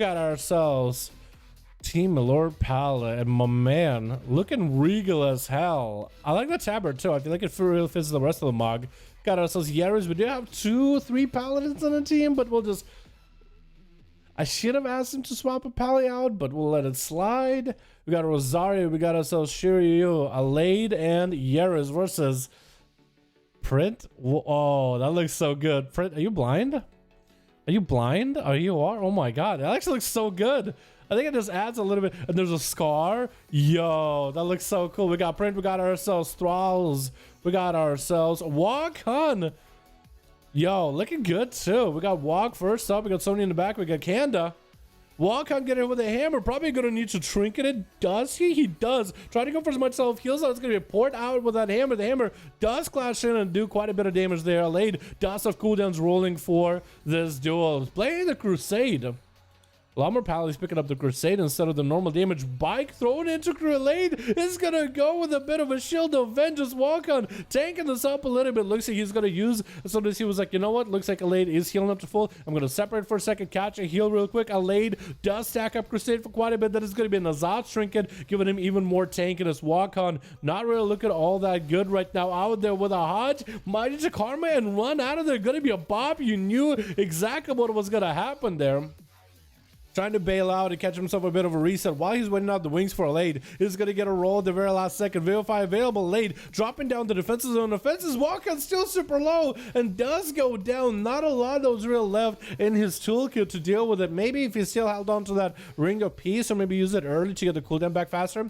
got ourselves Team Lord Pala, and my man looking regal as hell. I like the tabard too. I feel like it really fits the rest of the mog. Got ourselves Yaris. We do have 2-3 paladins on the team, but we'll just... I should have asked him to swap a pally out, but we'll let it slide. We got Rosario. We got ourselves Shiryu, Alade, and Yaris versus Print. Oh, that looks so good. Print, are you blind? Are you blind? Oh, you are? Oh my god, that actually looks so good. I think it just adds a little bit. And there's a scar. Yo, that looks so cool. We got Print. We got ourselves Thralls. We got ourselves Walk-On. Yo, looking good too. We got Walk first up. We got Sony in the back. We got Kanda. Walk-On getting with a hammer. Probably going to need to trinket it. Does he? He does. Try to go for as much self-heal. So it's going to be poured out with that hammer. The hammer does clash in and do quite a bit of damage there. Alade does have cooldowns rolling for this duel. Playing the Crusade. Lamar Pally's picking up the Crusade instead of the normal damage. Bike thrown into Crusade is going to go with a bit of a Shield of Vengeance. Walk-On tanking this up a little bit. Looks like he's going to use, as soon as he was like, you know what? Looks like Alade is healing up to full. I'm going to separate for a second, catch a heal real quick. Alade does stack up Crusade for quite a bit. That is going to be an Azat Trinket, giving him even more tankiness. Walk-On not really looking all that good right now. Out there with a Hodge. Mighty to Karma and run out of there. Going to be a bop. You knew exactly what was going to happen there. Trying to bail out and catch himself a bit of a reset while he's waiting out the wings for Alade. He's going to get a roll at the very last second. Vivify available. Alade dropping down the defenses zone. Defenses. Walk-On still super low and does go down. Not a lot of those real left in his toolkit to deal with it. Maybe if he still held on to that Ring of Peace, or maybe use it early to get the cooldown back faster.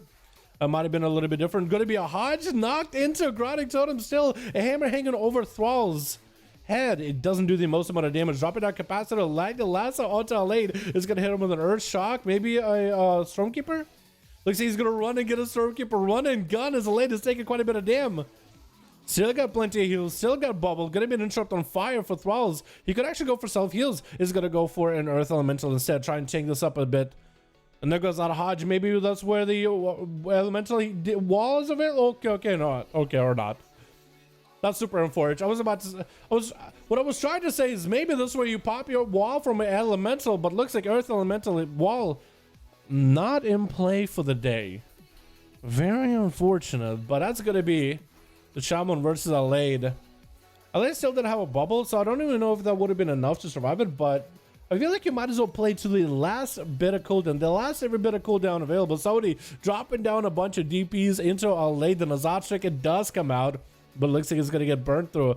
It might have been a little bit different. Going to be a Hodge knocked into a Grottic Totem still. A hammer hanging over Thrall's head. It doesn't do the most amount of damage. Dropping down capacitor, like the lasso onto Alade is going to hit him with an Earth Shock, maybe a Stormkeeper. Looks like he's going to run and get a Stormkeeper. Run and gun as Alade is taking quite a bit of damage. Still got plenty of heals. Still got bubble. Going to be an interrupt on fire for Thralls. He could actually go for self heals. He's going to go for an Earth Elemental instead. Try and tank this up a bit. And there goes out of Hodge. Maybe that's where the Elemental wall is available. Okay, not okay or not. That's super unfortunate. What I was trying to say is maybe this is where you pop your wall from an elemental, but looks like Earth Elemental wall not in play for the day. Very unfortunate, but that's gonna be the Shaman versus Alade. Alade still didn't have a bubble, so I don't even know if that would have been enough to survive it, but I feel like you might as well play to the last bit of cooldown, the last every bit of cooldown available. Somebody dropping down a bunch of DPs into Alade, the Nazat trick, it does come out. But it looks like it's going to get burnt through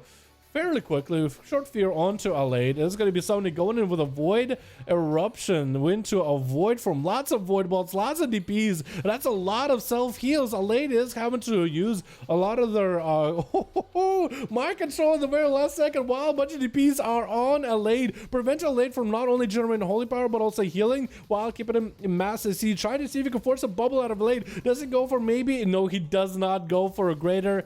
fairly quickly. Short fear onto Alade. It's going to be somebody going in with a Void Eruption. Into a Void from lots of Void Bolts, lots of DPs. And that's a lot of self-heals. Alade is having to use a lot of their mind control in the very last second while a bunch of DPs are on Alade. Prevent Alade from not only generating holy power but also healing while keeping him in massive siege. Trying to see if he can force a bubble out of Alade. Does he go for maybe? No, he does not go for a greater...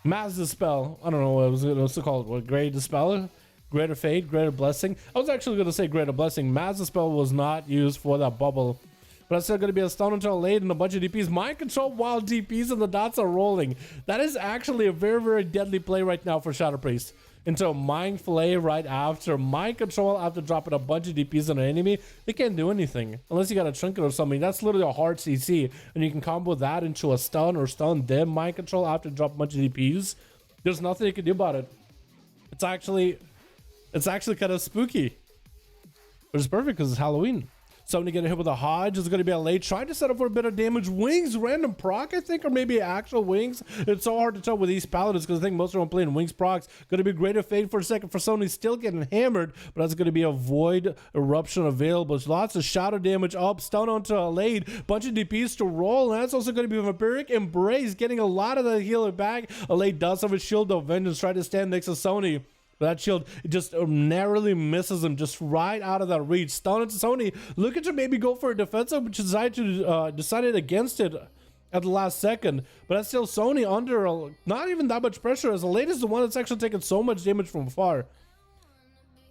Mass Dispel. I don't know what's it called. What, Great Dispel? Greater Fate? Greater Blessing? I was actually going to say Greater Blessing. Mass Dispel was not used for that bubble. But that's still going to be a stun until Alade and a bunch of DPs. Mind Control while DPs and the dots are rolling. That is actually a very, very deadly play right now for Shadow Priest. Into a Mind Flay right after. Mind Control after dropping a bunch of DPs on an enemy. They can't do anything. Unless you got a Trinket or something. That's literally a hard CC. And you can combo that into a stun or stun then Mind Control after drop a bunch of DPs. There's nothing you can do about it. It's actually kind of spooky. But it's perfect because it's Halloween. Somebody getting hit with a Hodge is going to be Alade. Trying to set up for a bit of damage. Wings, random proc, I think, or maybe actual wings. It's so hard to tell with these paladins because I think most of them playing wings procs. Going to be Greater Fate for a second for Sony. Still getting hammered, but that's going to be a Void Eruption available. Lots of shadow damage up. Stun onto Alade. Bunch of DPs to roll. And that's also going to be Vampiric Embrace. Getting a lot of the healer back. Alade does have a Shield of Vengeance. Trying to stand next to Sony. But that shield, it just narrowly misses him just right out of that reach. Stun into Sony, looking to maybe go for a defensive, but decided against it at the last second. But that's still Sony under not even that much pressure, as Alade is the one that's actually taking so much damage from afar.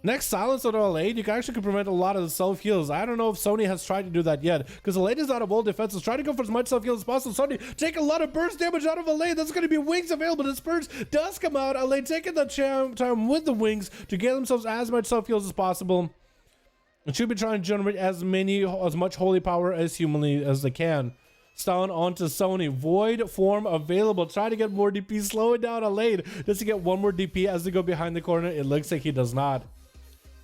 Next, silence on Alade, you can actually prevent a lot of the self-heals. I don't know if Sony has tried to do that yet, because Alade is out of all defenses. Try to go for as much self-heal as possible. Sony take a lot of burst damage out of Alade. That's going to be wings available. This burst does come out. Alade taking the time with the wings to get themselves as much self-heals as possible. It should be trying to generate as much holy power as humanly as they can. Stun onto Sony. Void form available. Try to get more DP. Slow it down a lane. Does he get one more DP as they go behind the corner? It looks like he does not.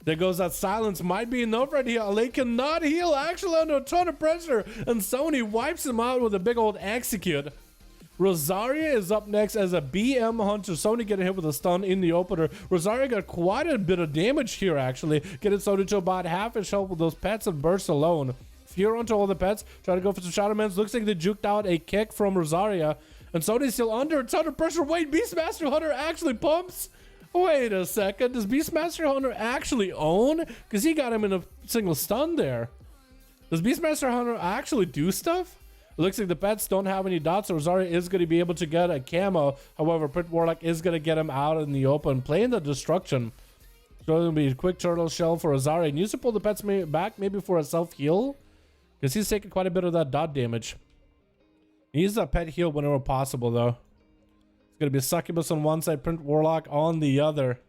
There goes that silence. Might be enough right here. Alay cannot heal. Actually under a ton of pressure. And Sony wipes him out with a big old execute. Rosaria is up next as a BM Hunter. Sony getting hit with a stun in the opener. Rosaria got quite a bit of damage here, actually. Getting Sony to about half his health with those pets and burst alone. Fear onto all the pets. Try to go for some Shadowlands. Looks like they juked out a kick from Rosaria. And Sony's still under. It's under pressure. Wait, Beastmaster Hunter actually pumps? Wait a second. Does Beastmaster Hunter actually own? Because he got him in a single stun there. Does Beastmaster Hunter actually do stuff? It looks like the pets don't have any dots, so Rosaria is going to be able to get a camo. However, Prince Warlock is going to get him out in the open, playing the destruction. So it'll be a quick turtle shell for Rosaria. He needs to pull the pets back, maybe for a self-heal, because he's taking quite a bit of that dot damage. He needs that pet heal whenever possible, though. It's going to be Succubus on one side, Prince Warlock on the other.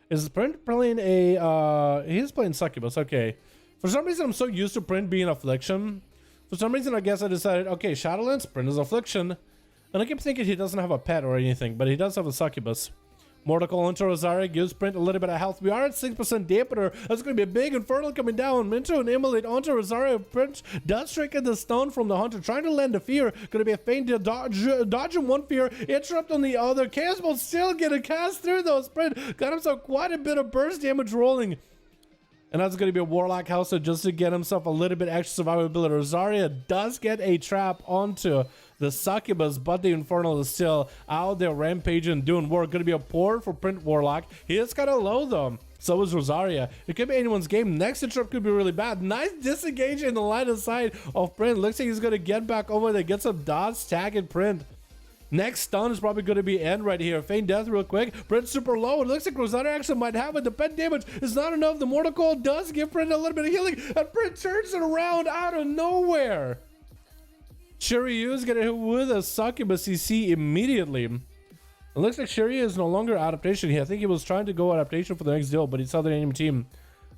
Is Prince playing a... he's playing Succubus, okay. For some reason, I'm so used to Prince being Affliction. For some reason, I guess I decided, okay, Shadowlands, Prince is Affliction. And I keep thinking he doesn't have a pet or anything, but he does have a Succubus. Mortal into Rosaria gives Prince a little bit of health. We are at 6% dampener. That's going to be a big Infernal coming down. Minto and Immolate onto Rosaria. Prince does strike at the stone from the Hunter, trying to land a fear. Going to be a feint to dodge in one fear, interrupt on the other. Chaos Bolt still getting cast through those. Prince got himself quite a bit of burst damage rolling. And that's going to be a Warlock House just to get himself a little bit extra survivability. Rosaria does get a trap onto the Succubus, but the Infernal is still out there rampaging and doing work. Going to be a port for Prince Warlock. He is kind of low though. So is Rosaria. It could be anyone's game. Next interrupt could be really bad. Nice disengage in the line of sight of Prince. Looks like he's going to get back over there. Get some dots, tag and Prince. Next stun is probably going to be end right here. Feign death real quick. Prince super low. It looks like Rosaria actually might have it. The pet damage is not enough. The Mortal Coil does give Prince a little bit of healing. And Prince turns it around out of nowhere. Shiryu is going to hit with a Succubus CC immediately. It looks like Shiryu is no longer adaptation here. I think he was trying to go adaptation for the next deal, but he saw the enemy team.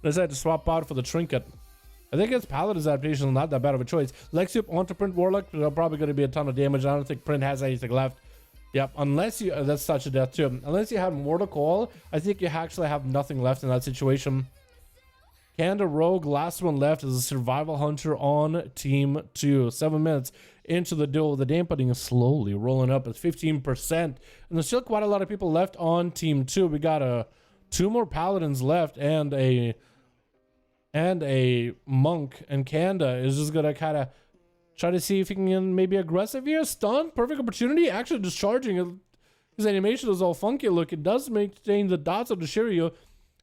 Decided to swap out for the trinket. I think his Paladin's adaptation is not that bad of a choice. Lexiup onto Prince Warlock. There's probably going to be a ton of damage. I don't think Prince has anything left. Yep, unless you... that's such a death too. Unless you have Mortal Coil, I think you actually have nothing left in that situation. Kanda Rogue, last one left, is a Survival Hunter on Team 2. 7 minutes into the duel. The dampening is slowly rolling up at 15%. And there's still quite a lot of people left on Team 2. We got 2 more Paladins left and a monk, and Kanda is just gonna kind of try to see if he can maybe aggressive here. Stun, perfect opportunity. Actually discharging it. His animation is all funky look. It does maintain the dots of the Shiryu.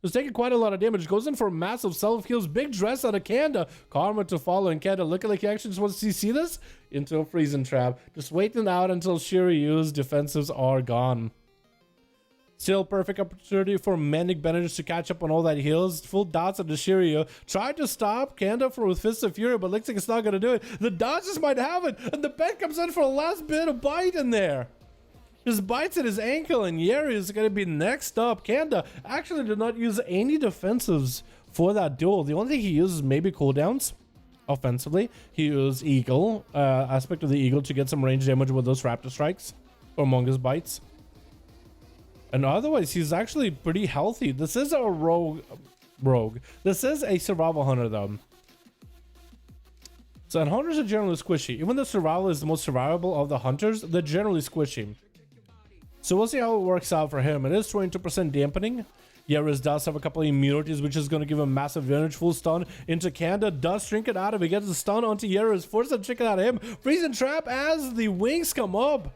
It's taking quite a lot of damage. Goes in for massive self heals. Big dress out of Kanda. Karma to follow, and Kanda looking like he actually just wants to see this into a freezing trap. Just waiting out until Shiryu's defensives are gone. Still perfect opportunity for Manic Benedict to catch up on all that heals. Full dots of the Shiryu. Tried to stop Kanda with Fist of Fury, but looks like it's not going to do it. The dodges might have it, and the pet comes in for a last bit of bite in there. Just bites at his ankle, and Yeri is going to be next up. Kanda actually did not use any defensives for that duel. The only thing he uses maybe cooldowns offensively. He used Eagle, aspect of the Eagle, to get some range damage with those Raptor Strikes or Mongoose Bites. And otherwise, he's actually pretty healthy. This is a rogue. This is a survival hunter, though. So, and hunters are generally squishy. Even though survival is the most survivable of the hunters, they're generally squishy. So we'll see how it works out for him. It is 22% dampening. Yaris does have a couple of immunities, which is going to give him massive damage. Full stun into Kanda. Does shrink it out of it. Gets the stun onto Yaris. Forces a chicken out of him. Freezing trap as the wings come up.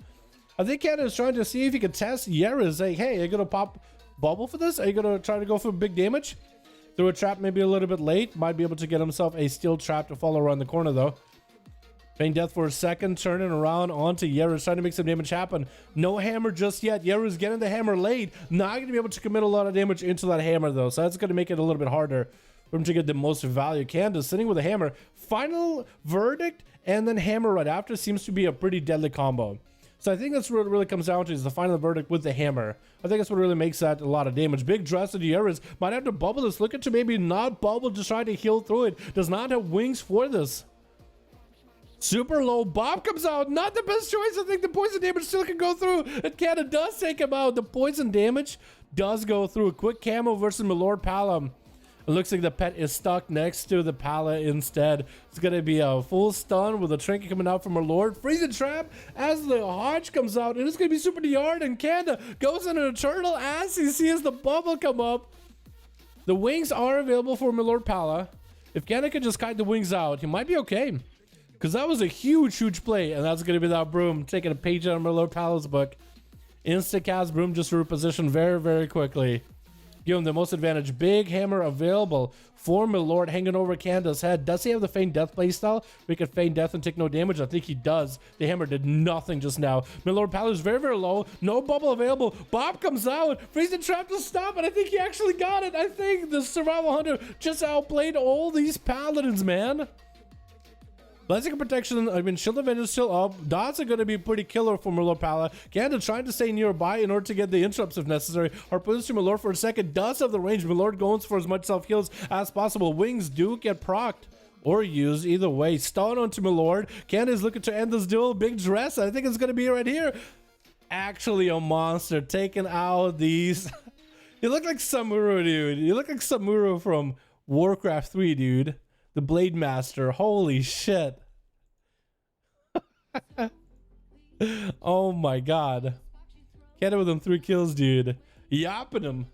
I think Kanda is trying to see if he can test Yaris. Like, hey, are you going to pop bubble for this? Are you going to try to go for big damage? Through a trap maybe a little bit late. Might be able to get himself a steel trap to follow around the corner, though. Feign death for a second. Turning around onto Yaris. Trying to make some damage happen. No hammer just yet. Yaris getting the hammer late. Not going to be able to commit a lot of damage into that hammer, though. So that's going to make it a little bit harder for him to get the most value. Kanda sitting with a hammer. Final verdict and then hammer right after seems to be a pretty deadly combo. So I think that's what it really comes down to, is the final verdict with the hammer. I think that's what really makes that a lot of damage. Big dress of the Yaris might have to bubble this. Looking to maybe not bubble, just try to heal through it. Does not have wings for this. Super low. Bob comes out. Not the best choice. I think the poison damage still can go through. And Canada does take him out. The poison damage does go through. Quick camo versus Milord Pala. It looks like the pet is stuck next to the Pala instead. It's going to be a full stun with a trinket coming out from our Lord. Freezing trap as the Hodge comes out. And it's going to be super yard. And Canada goes into a turtle as he sees the bubble come up. The wings are available for Milord Pala. If Canada can just kite the wings out, he might be okay. Because that was a huge play. And that's going to be that Broom taking a page out of Milord Pala's book. Insta-cast Broom just to reposition very quickly. Give him the most advantage. Big hammer available for Milord hanging over Canada's head. Does he have the feign death playstyle? We could feign death and take no damage. I think he does. The hammer did nothing just now. Milord Pala is very low. No bubble available. Bob comes out. Freezing trap to stop it. I think he actually got it. I think the Survival Hunter just outplayed all these paladins, man. Blessing of Protection, I mean, Shield of Vengeance still up. Dots are going to be pretty killer for Milord Pala. Canada trying to stay nearby in order to get the interrupts if necessary. Harpoons to Milord for a second. Does have the range. Milord goes for as much self-heals as possible. Wings do get procced or used either way. Stun onto Milord. Canada is looking to end this duel. Big dress. I think it's going to be right here. Actually a monster. Taking out these. You look like Samuro, dude. You look like Samuro from Warcraft 3, dude. The Blade Master. Holy shit. Oh my god. Canada with them 3 kills, dude. Yapping him.